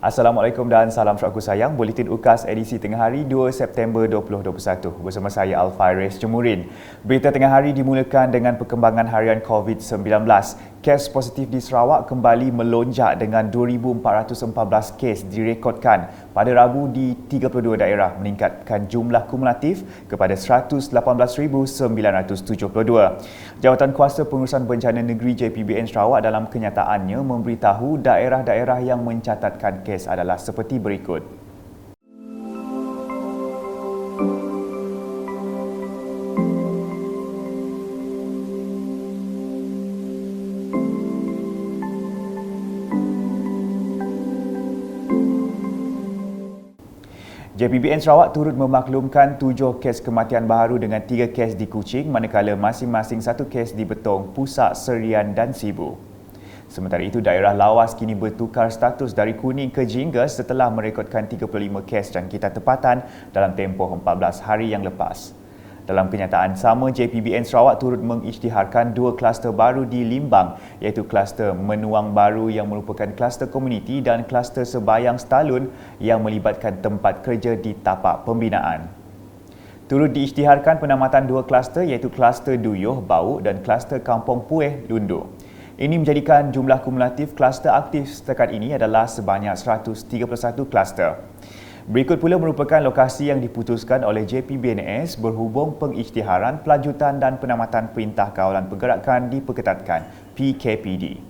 Assalamualaikum dan salam syurga sayang. Buletin UKAS edisi tengah hari 2 September 2021. Bersama saya Alfairez Jemurin. Berita tengah hari dimulakan dengan perkembangan harian COVID-19. Kes positif di Sarawak kembali melonjak dengan 2,414 kes direkodkan pada Rabu di 32 daerah, meningkatkan jumlah kumulatif kepada 118,972. Jawatan Kuasa Pengurusan Bencana Negeri JPBN Sarawak dalam kenyataannya memberitahu daerah-daerah yang mencatatkan kes adalah seperti berikut. JPBN Sarawak turut memaklumkan 7 kes kematian baharu dengan 3 kes di Kuching, manakala masing-masing 1 kes di Betong, Pusak, Serian dan Sibu. Sementara itu, daerah lawas kini bertukar status dari kuning ke jingga setelah merekodkan 35 kes jangkitan tempatan dalam tempoh 14 hari yang lepas. Dalam kenyataan sama, JPBN Sarawak turut mengisytiharkan 2 kluster baru di Limbang, iaitu kluster Menuang Baru yang merupakan kluster komuniti dan kluster Sebayang Stalun yang melibatkan tempat kerja di tapak pembinaan. Turut diisytiharkan penamatan 2 kluster iaitu kluster Duyuh, Bau dan kluster Kampung Pueh, Lundu. Ini menjadikan jumlah kumulatif kluster aktif setakat ini adalah sebanyak 131 kluster. Berikut pula merupakan lokasi yang diputuskan oleh JPBNS berhubung pengisytiharan, pelanjutan dan penamatan Perintah Kawalan Pergerakan diperketatkan PKPD.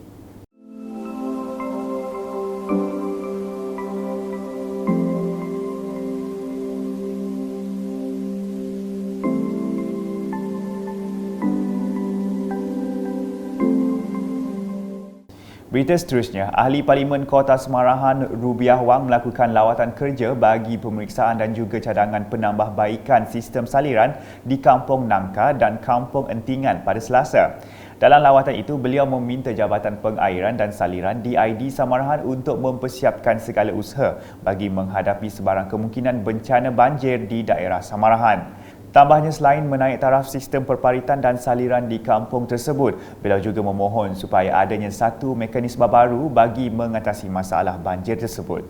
Berita seterusnya, Ahli Parlimen Kota Semarahan Rubiah Wang melakukan lawatan kerja bagi pemeriksaan dan juga cadangan penambahbaikan sistem saliran di Kampung Nangka dan Kampung Entingan pada Selasa. Dalam lawatan itu, beliau meminta Jabatan Pengairan dan Saliran DID Samarahan untuk mempersiapkan segala usaha bagi menghadapi sebarang kemungkinan bencana banjir di daerah Samarahan. Tambahnya, selain menaik taraf sistem perparitan dan saliran di kampung tersebut, beliau juga memohon supaya adanya satu mekanisme baru bagi mengatasi masalah banjir tersebut.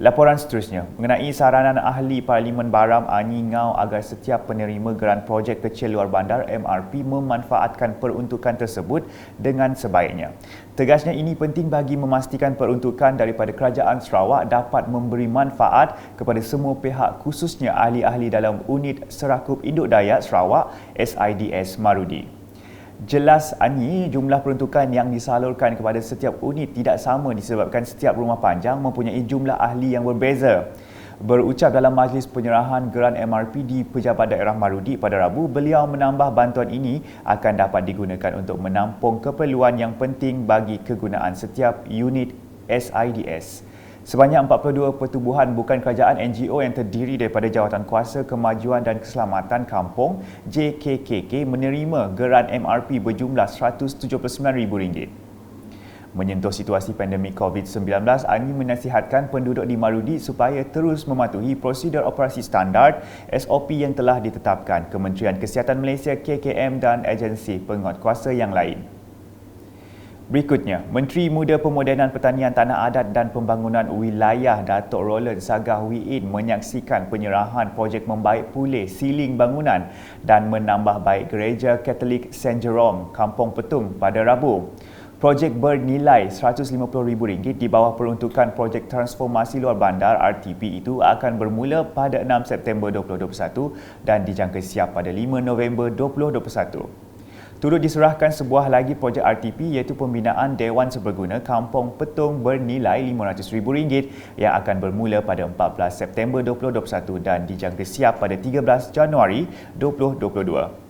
Laporan seterusnya mengenai saranan Ahli Parlimen Baram Ani Ngau agar setiap penerima geran projek kecil luar bandar MRP memanfaatkan peruntukan tersebut dengan sebaiknya. Tegasnya, ini penting bagi memastikan peruntukan daripada Kerajaan Sarawak dapat memberi manfaat kepada semua pihak, khususnya ahli-ahli dalam Unit Serakup Induk Dayak Sarawak SIDS Marudi. Jelas Ani, jumlah peruntukan yang disalurkan kepada setiap unit tidak sama disebabkan setiap rumah panjang mempunyai jumlah ahli yang berbeza. Berucap dalam majlis penyerahan geran MRP di Pejabat Daerah Marudi pada Rabu, beliau menambah bantuan ini akan dapat digunakan untuk menampung keperluan yang penting bagi kegunaan setiap unit SIDS. Sebanyak 42 pertubuhan bukan kerajaan NGO yang terdiri daripada Jawatan Kuasa Kemajuan dan Keselamatan Kampung JKKK menerima geran MRP berjumlah RM179,000. Menyentuh situasi pandemik COVID-19, Ani menasihatkan penduduk di Marudi supaya terus mematuhi prosedur operasi standard SOP yang telah ditetapkan Kementerian Kesihatan Malaysia KKM dan agensi penguatkuasa yang lain. Berikutnya, Menteri Muda Pemodenan Pertanian Tanah Adat dan Pembangunan Wilayah Datuk Roland Sagah Wiin menyaksikan penyerahan projek membaik pulih siling bangunan dan menambah baik Gereja Katolik St. Jerome, Kampung Petung pada Rabu. Projek bernilai RM150,000 di bawah peruntukan projek transformasi luar bandar RTP itu akan bermula pada 6 September 2021 dan dijangka siap pada 5 November 2021. Turut diserahkan sebuah lagi projek RTP iaitu pembinaan Dewan Seberguna Kampung Petung bernilai RM500,000 yang akan bermula pada 14 September 2021 dan dijangka siap pada 13 Januari 2022.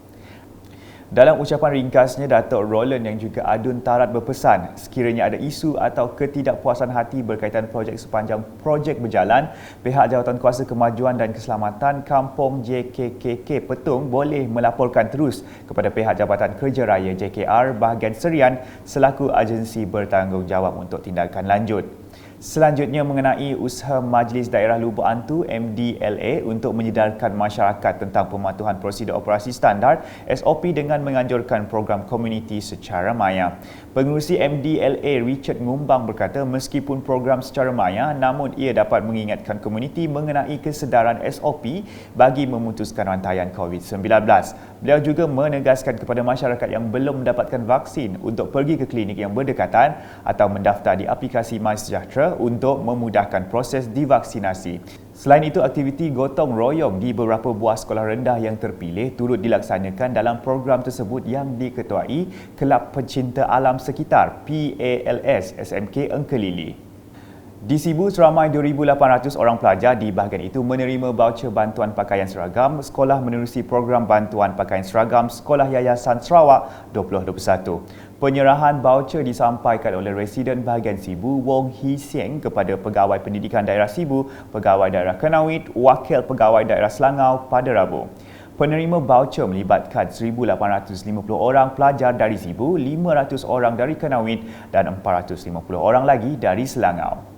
Dalam ucapan ringkasnya, Datuk Roland yang juga Adun Tarat berpesan sekiranya ada isu atau ketidakpuasan hati berkaitan projek sepanjang projek berjalan, pihak Jawatan Kuasa Kemajuan dan Keselamatan Kampung JKKK Petung boleh melaporkan terus kepada pihak Jabatan Kerja Raya JKR bahagian Serian selaku agensi bertanggungjawab untuk tindakan lanjut. Selanjutnya mengenai usaha Majlis Daerah Lubuk Antu MDLA untuk menyedarkan masyarakat tentang pematuhan prosedur operasi standard SOP dengan menganjurkan program komuniti secara maya. Pengerusi MDLA Richard Ngumbang berkata meskipun program secara maya namun ia dapat mengingatkan komuniti mengenai kesedaran SOP bagi memutuskan rantaian COVID-19. Beliau juga menegaskan kepada masyarakat yang belum mendapatkan vaksin untuk pergi ke klinik yang berdekatan atau mendaftar di aplikasi MySejahtera untuk memudahkan proses divaksinasi. Selain itu, aktiviti gotong royong di beberapa buah sekolah rendah yang terpilih turut dilaksanakan dalam program tersebut yang diketuai Kelab Pencinta Alam Sekitar PALS SMK Engkelili. Di Sibu, seramai 2,800 orang pelajar di bahagian itu menerima baucer bantuan pakaian seragam sekolah menerusi program bantuan pakaian seragam Sekolah Yayasan Sarawak 2021. Penyerahan baucer disampaikan oleh Residen bahagian Sibu, Wong Hee Seng kepada Pegawai Pendidikan Daerah Sibu, Pegawai Daerah Kenawit, Wakil Pegawai Daerah Selangau pada Rabu. Penerima baucer melibatkan 1,850 orang pelajar dari Sibu, 500 orang dari Kenawit dan 450 orang lagi dari Selangau.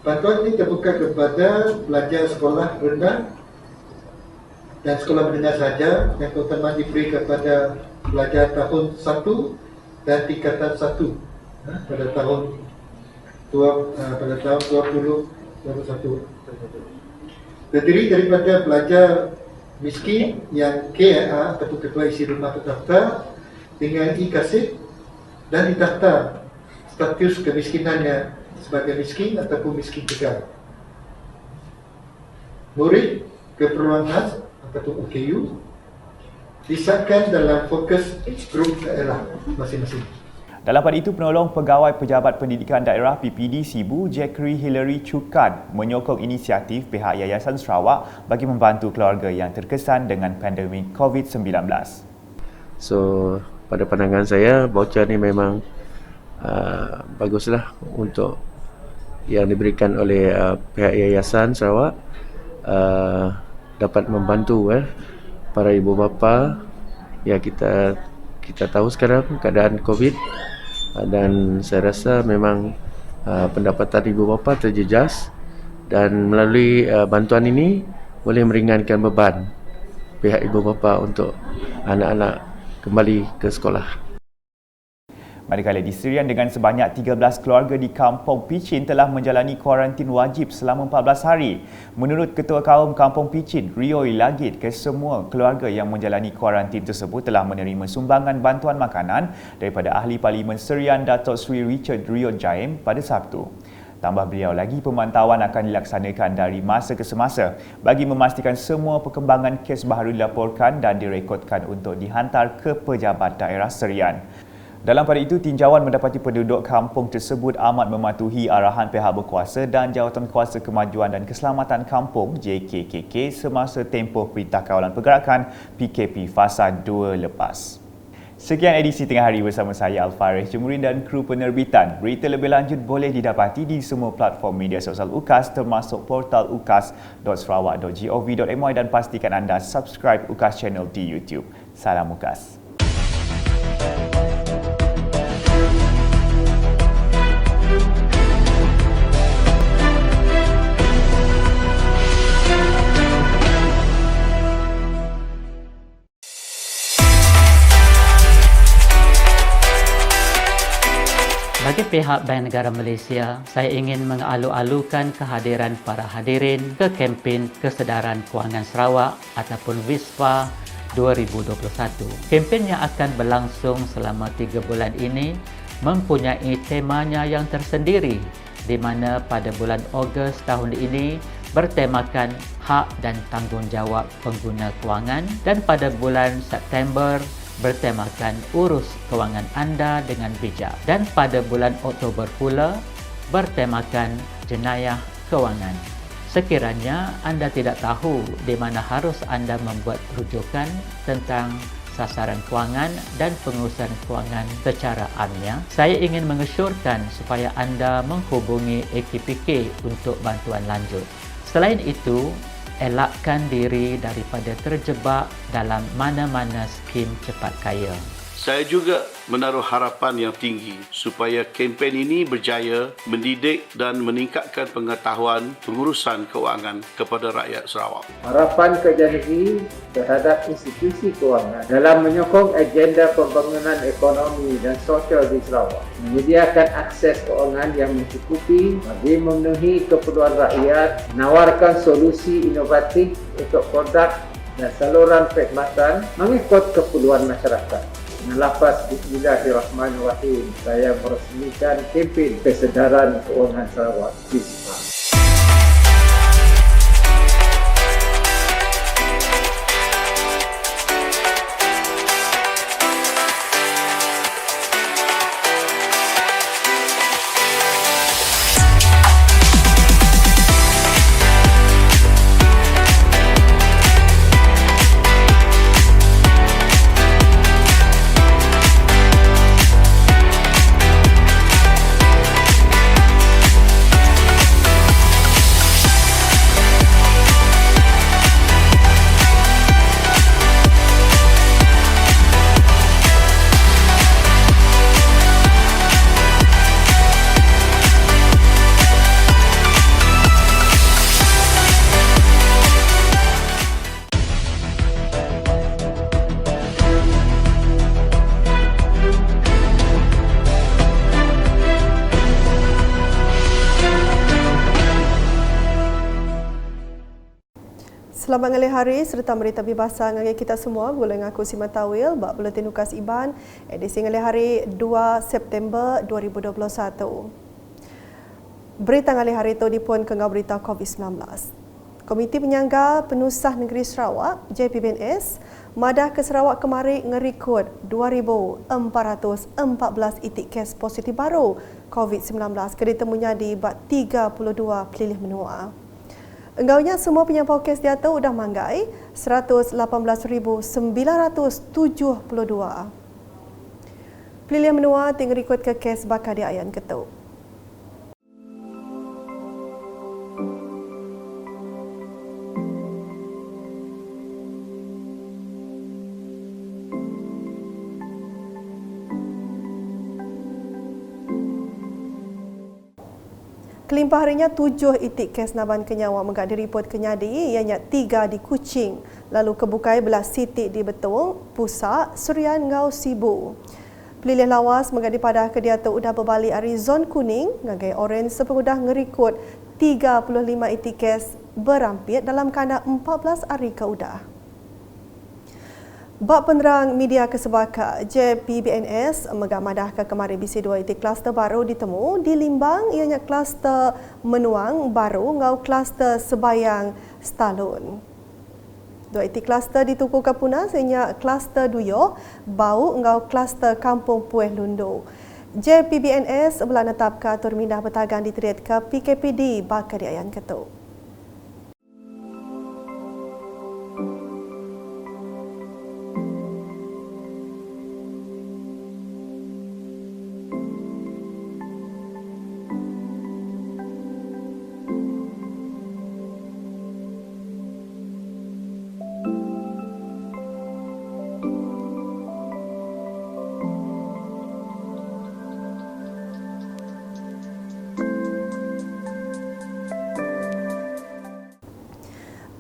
Bantuan ini terbuka kepada pelajar sekolah rendah dan sekolah menengah sahaja yang terutama diberi kepada pelajar tahun 1 dan tingkatan 1 pada tahun 2021. Terdiri daripada pelajar miskin yang KIA atau Ketua Isi Rumah Terdaftar dengan e-kasih dan didaftar status kemiskinannya sebagai miskin ataupun miskin tegar. Murid keperluan khas atau OKU disahkan dalam fokus grup daerah masing-masing. Dalam pada itu, penolong Pegawai Pejabat Pendidikan Daerah PPD Sibu, Jackery Hillary Chukan, menyokong inisiatif pihak Yayasan Sarawak bagi membantu keluarga yang terkesan dengan pandemik COVID-19. So, pada pandangan saya, voucher ni memang baguslah untuk yang diberikan oleh pihak Yayasan Sarawak, dapat membantu para ibu bapa. Ya, kita tahu sekarang keadaan COVID, dan saya rasa memang pendapatan ibu bapa terjejas, dan melalui bantuan ini boleh meringankan beban pihak ibu bapa untuk anak-anak kembali ke sekolah. Manakala di Serian, dengan sebanyak 13 keluarga di Kampung Pichin telah menjalani kuarantin wajib selama 14 hari. Menurut Ketua Kaum Kampung Pichin, Rioy Lagit, kesemua keluarga yang menjalani kuarantin tersebut telah menerima sumbangan bantuan makanan daripada Ahli Parlimen Serian Datuk Seri Richard Rio Jaim pada Sabtu. Tambah beliau lagi, pemantauan akan dilaksanakan dari masa ke semasa bagi memastikan semua perkembangan kes baru dilaporkan dan direkodkan untuk dihantar ke pejabat daerah Serian. Dalam pada itu, tinjauan mendapati penduduk kampung tersebut amat mematuhi arahan pihak berkuasa dan Jawatan Kuasa Kemajuan dan Keselamatan Kampung JKKK semasa tempoh Perintah Kawalan Pergerakan PKP Fasa 2 lepas. Sekian edisi Tengah Hari bersama saya Alfaris Jemurin dan kru penerbitan. Berita lebih lanjut boleh didapati di semua platform media sosial UKAS termasuk portal ukas.sarawak.gov.my dan pastikan anda subscribe UKAS Channel di YouTube. Salam UKAS. Bagi pihak Bank Negara Malaysia, saya ingin mengalu-alukan kehadiran para hadirin ke kempen Kesedaran Kewangan Sarawak ataupun WISPA 2021. Kempen yang akan berlangsung selama 3 bulan ini mempunyai temanya yang tersendiri, di mana pada bulan Ogos tahun ini bertemakan hak dan tanggungjawab pengguna kewangan, dan pada bulan September bertemakan urus kewangan anda dengan bijak, dan pada bulan Oktober pula bertemakan jenayah kewangan. Sekiranya anda tidak tahu di mana harus anda membuat rujukan tentang sasaran kewangan dan pengurusan kewangan secara amnya, saya ingin mengesyorkan supaya anda menghubungi AKPK untuk bantuan lanjut. Selain itu, elakkan diri daripada terjebak dalam mana-mana skim cepat kaya. Saya juga menaruh harapan yang tinggi supaya kempen ini berjaya mendidik dan meningkatkan pengetahuan pengurusan kewangan kepada rakyat Sarawak. Harapan Kerja Negeri terhadap institusi kewangan dalam menyokong agenda pembangunan ekonomi dan sosial di Sarawak, menyediakan akses kewangan yang mencukupi bagi memenuhi keperluan rakyat, menawarkan solusi inovatif untuk produk dan saluran perkhidmatan mengikut keperluan masyarakat. Dengan lafaz Bismillahirrahmanirrahim, saya meresmikan kempen Kesedaran Kewangan Sarawak BISPA. Selamat ngalih hari serta berita bebasa ngalih kita semua. Boleh ngaku Sima Tawil, bak Buletin Ukas Iban, edisi ngalih hari 2 September 2021. Berita ngalih hari itu dipun kengau berita COVID-19. Komiti Penyangga Penusah Negeri Sarawak, JPBNS, madah ke Sarawak kemari ngerikut 2,414 itik kes positif baru COVID-19 keditemunya di bak 32 pelilih menua. Enggaunya semua penyampau kes di atas sudah manggai 118,972. Pelilih menua tinggal ikut ke kes bakal di Ayan Ketuk. Kelimpah harinya 7 itik kes naban kenyawa megak diripot kenyadi, ianya 3 di Kuching, lalu kebukai belah sitik di Betong, Pusak, Surian, Ngau, Sibu. Pelilih lawas megak dipadah ke dia tu udah berbalik hari zon kuning, ngagai oren sepengudah ngerikut 35 itik kes berampit dalam kandang 14 hari ke udah. Bak penerang media kesebaka JPBNS megak madah ke kemari bisi 2 itik kluster baru ditemu di Limbang, ianya kluster Menuang baru ngau kluster Sebayang Stalun. 2 itik kluster dituku ke Punas, ianya kluster Duyo, Bau ngau kluster Kampung Pueh Lundu. JPBNS belah netap ke atur mindah bertagan diterit ke PKPD bakal di Ayan Ketuk.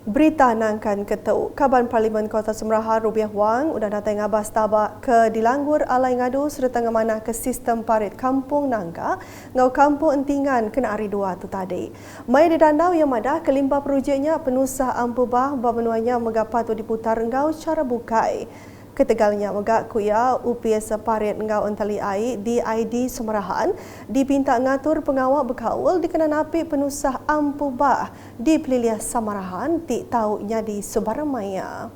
Berita nangkan Ketuk, Kaban Parlimen Kota Semeraha Rubiah Wang udah datang abas tabak ke Dilanggur Alai Ngadu serta ngamanah ke sistem parit Kampung Nangka ngau Kampung Entingan kena hari 2 tu tadi. Mai di dandau yang madah kelimpah perujeknya penusah ampubah bamenuanya megapatu diputar ngau cara bukai. Ketegalnya megak kuya UPS parit ngau entali ai di ID Semerahan dipinta ngatur pengawal berkaul dikena napi penusah ampubah di Peliliah Samarahan ti taunya di Subaramaya.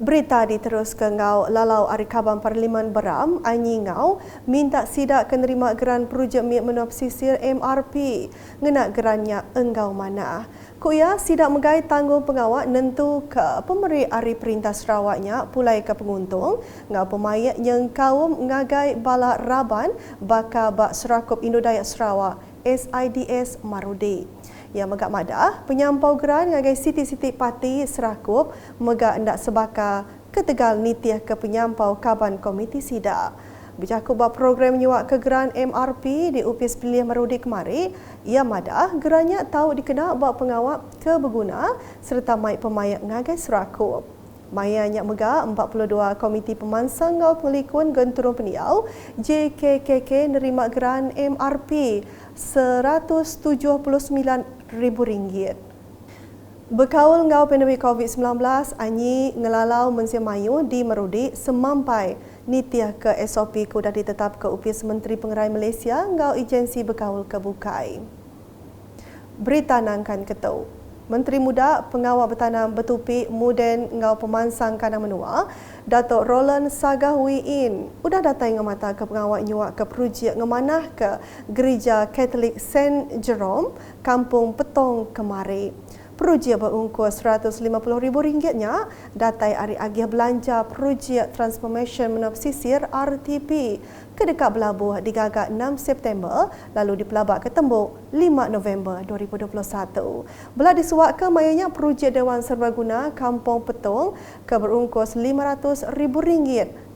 Berita diterus ke ngau lalau Ari Kaban Parlimen Beram Anyi ngau minta sidak kenerima geran projek menua pesisir MRP ngena gerannya enggau mana. Kuya sidak megai tanggung pengawal nentu ke pemberi Ari Perintah Sarawaknya pulai ke penguntung ngau pemayak yang kaum ngagai bala raban baka bak Serakup Indo-Dayak Sarawak SIDS Marudi. Yang megak madah penyampau geran ngagai siti-siti parti Serakup megak hendak sebaka ke Tegal nitiah ke penyampau Kaban Komiti SIDA. Bercakup bab program nyuak kegeran MRP di UPS Pilih Merudi kemari, ia madah geranya tahu dikena bab pengawal ke berguna serta mai pemayak ngagai serakup. Maya nyak mega 42 komiti pemansang ngau pengelikun genturung peniau JKKK nerima geran MRP RM179,000. Berkaul ngau pandemik COVID-19, Anyi ngelalau mensia mayu di Merudi semampai nitiah ke SOP kudah ditetap ke UPS Menteri Pengerai Malaysia ngau agensi berkaul kebukai. Berita nangkan ketau. Menteri Muda Pengawal Bertanam Betupi Muden ngau pemansang Kanang Menua, Datuk Roland Sagahuiin udah datang ngemata ke pengawal nyuak ke projek ngemanah ke Gereja Katolik St. Jerome, Kampung Petong kemari. Projek berungkus RM150,000-nya datai hari agih belanja projek Transformation Menepsisir RTP ke dekat Belabuh digagak 6 September lalu dipelabak ke Tembuk 5 November 2021. Belah disuak ke mayanya projek Dewan Serbaguna Kampung Petong ke berungkus RM500,000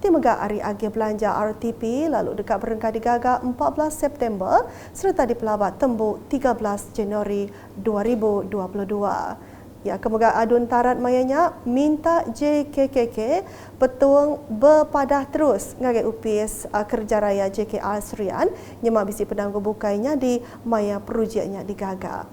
di megak hari agih belanja RTP lalu dekat berengkah digagak 14 September serta dipelabak Tembuk 13 Januari 2022. Ya, kemudian adun tarat mayanya minta JKKK petuang berpadah terus ngagai UPS Kerja Raya JKR Serian nyemak bisi penangguh bukainya di maya projeknya digagak.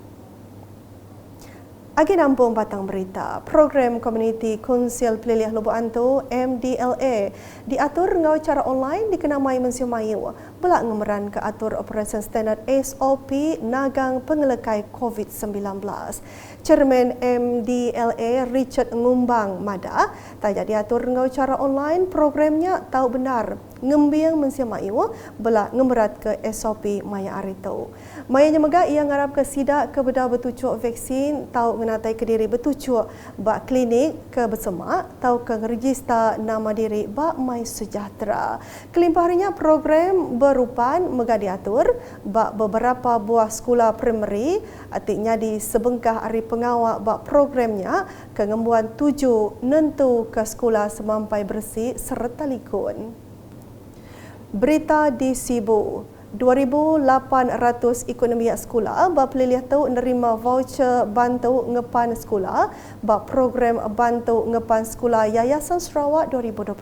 Agi nampung batang berita, program Komuniti Konsil Peliliah Lubuk Antu MDLA diatur ngau cara online dikenamai Mensiu Mayu belak ngemeran ke atur Operation Standard SOP nagang pengelekai COVID-19. Chairman MDLA Richard Ngumbang Mada tak jadi atur ngau cara online programnya tahu benar ngembiang Mensiu Mayu belak ngemerat ke SOP maya arito. Mayanya mega ia ngarap ke sidak ke bedah bertucuk vaksin tahu menatai ke diri bertucuk bak klinik ke bersemak tahu ke register nama diri bak mai sejahtera. Kelimpah harinya program berupan mega diatur bak beberapa buah sekolah primary artinya di sebengkah hari pengawal bak programnya ke ngembuan 7 nentu ke sekolah semampai bersih serta likun. Berita di Sibu. 2,800 ekonomi sekolah bab peliliah tu nerima voucher bantu ngepan sekolah bab program bantu ngepan sekolah Yayasan Sarawak 2021.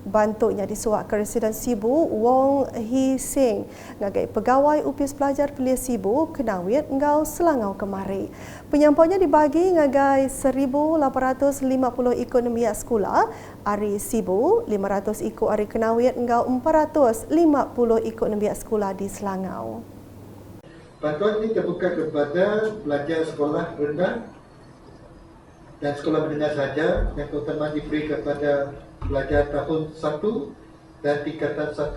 Bantunya disuak ke residen Sibu Wong Hee Sing ngagai pegawai UPS Pelajar Peliliah Sibu Kenawit ngau Selangau kemari. Penyampainya dibagi ngagai 1,850 ekonomi sekolah hari Sibu, 500 ikut hari Kenawit ngau 450 ikut biak sekolah di Selangau. Bantuan ini terbuka kepada pelajar sekolah rendah dan sekolah menengah sahaja yang terutama diberi kepada pelajar tahun 1 dan tingkatan 1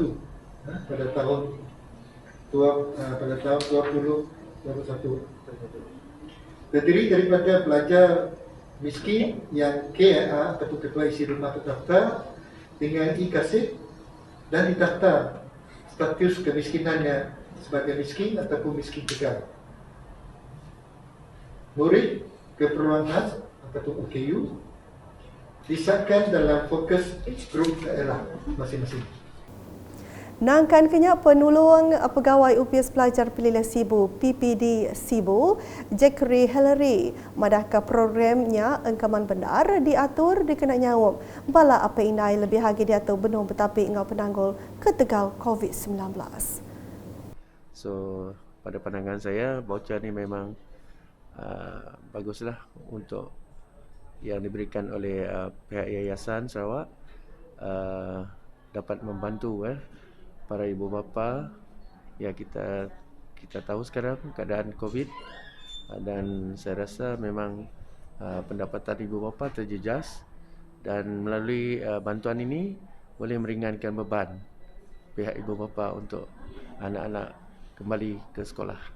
pada tahun 2021. Terdiri daripada pelajar miskin yang KIA ataupun ketua isi rumah terdaftar dengan e-kasih dan didaftar status kemiskinannya sebagai miskin ataupun miskin tegar. Murid keperluan khas ataupun OKU disahkan dalam fokus grup daerah masing-masing. Nangkan kenyak penolong pegawai UPS Pelajar Peliliah Sibu PPD Sibu Jackery Hillary madahkah programnya engkaman benar diatur dikena nyawum bala apa indai lebih hagi diatur benuh betapi ngau penanggul ke Tegal COVID-19. So pada pandangan saya voucher ni memang baguslah untuk yang diberikan oleh pihak Yayasan Sarawak dapat membantu para ibu bapa. Ya, kita tahu sekarang keadaan COVID dan saya rasa memang pendapatan ibu bapa terjejas dan melalui bantuan ini boleh meringankan beban pihak ibu bapa untuk anak-anak kembali ke sekolah.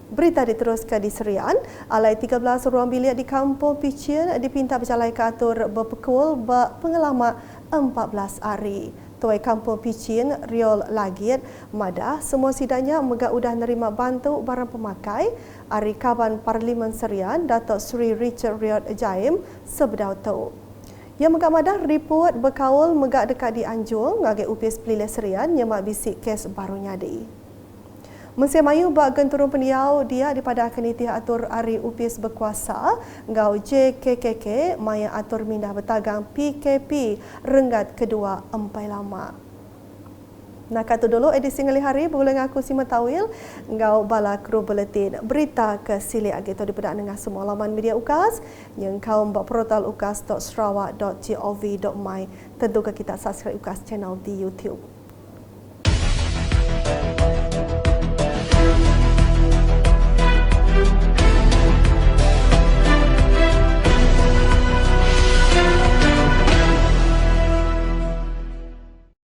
Berita diteruskan di Serian, alai 13 ruang bilik di Kampung Pichin dipinta berjalai ke atur berpekul pengelamat 14 hari. Tuai Kampung Pichin, Riol Lagit, Madah, semua sidangnya megak udah nerima bantu barang pemakai. Ari Kaban Parlimen Serian, Datuk Seri Richard Riyad Jaim, sebedau tu. Yang megak madah report berkaul megak dekat di Anjung, ngagak UPS Pelilih Serian, nyemak bisik kes baru nyadi. Mesir Mayu bak genturun pendiau dia daripada akan itih atur Ari UPS berkuasa, ngau JKKK, maya atur mindah bertagang PKP, renggat kedua empai lama. Nak kata dulu edisi ngali hari, boleh ngaku si Matawil, ngau bala kru buletin berita ke sili agito daripada dengan semua laman media UKAS, yang kau mbak portal ukas.sarawak.gov.my, tentu ke kita subscribe UKAS channel di YouTube.